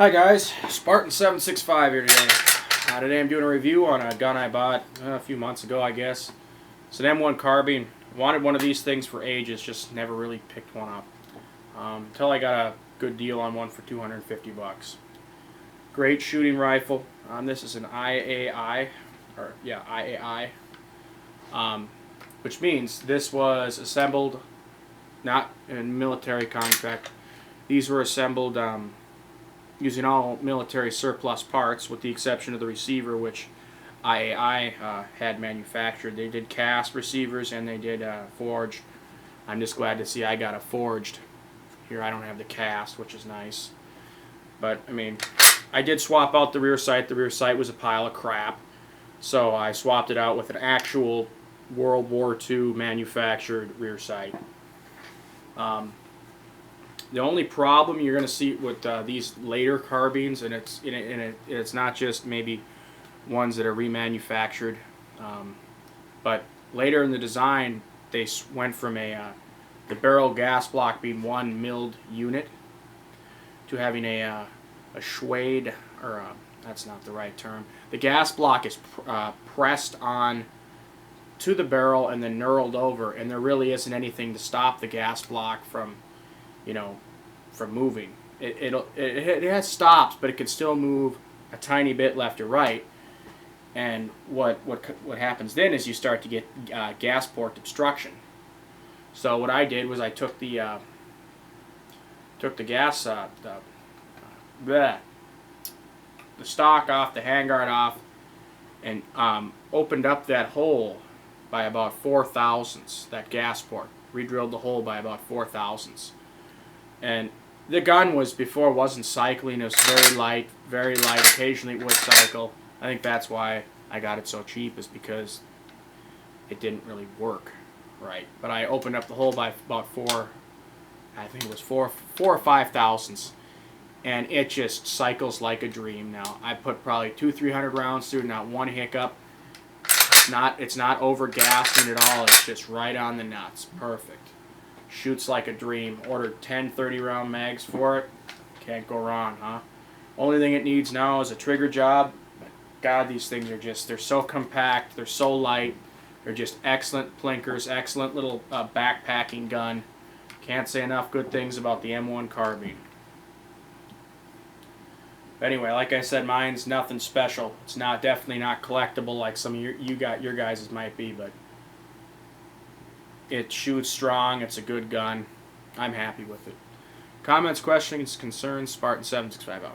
Hi guys, Spartan 765 here today. Today I'm doing a review on a gun I bought a few months ago, I guess. It's an M1 carbine. Wanted one of these things for ages, just never really picked one up. Until I got a good deal on one for 250 bucks. Great shooting rifle. This is an IAI, which means this was assembled not in military contract. These were assembled using all military surplus parts, with the exception of the receiver, which IAI had manufactured. They did cast receivers and they did forged. I'm just glad to see I got a forged. Here I don't have the cast, which is nice. But I mean, I did swap out the rear sight. The rear sight was a pile of crap, so I swapped it out with an actual World War II manufactured rear sight. The only problem you're going to see with these later carbines, and it's not just maybe ones that are remanufactured, but later in the design they went from the barrel gas block being one milled unit to having a schwade, or that's not the right term. The gas block is pressed on to the barrel and then knurled over, and there really isn't anything to stop the gas block from, from moving. It has stops, but it can still move a tiny bit left or right. And what happens then is you start to get gas port obstruction. So what I did was I took the gas the stock off, the handguard off, and opened up that hole by about 4 thousandths. That gas port, re-drilled the hole by about 4 thousandths. And the gun wasn't cycling. It was very light. Occasionally it would cycle. I think that's why I got it so cheap, is because it didn't really work right. But I opened up the hole by about I think it was 4 or 5 thousandths, and it just cycles like a dream now. I put probably 200-300 rounds through, not one hiccup. It's not over gassing at all. It's just right on the nuts. Perfect. Shoots like a dream. Ordered 10 30-round mags for it. Can't go wrong, huh? Only thing it needs now is a trigger job. But God, these things are they're so compact, they're so light, they're just excellent plinkers, excellent little backpacking gun. Can't say enough good things about the M1 carbine. But anyway, like I said, mine's nothing special. It's definitely not collectible like some of your guys' might be, but it shoots strong. It's a good gun. I'm happy with it. Comments, questions, concerns, Spartan 765 out.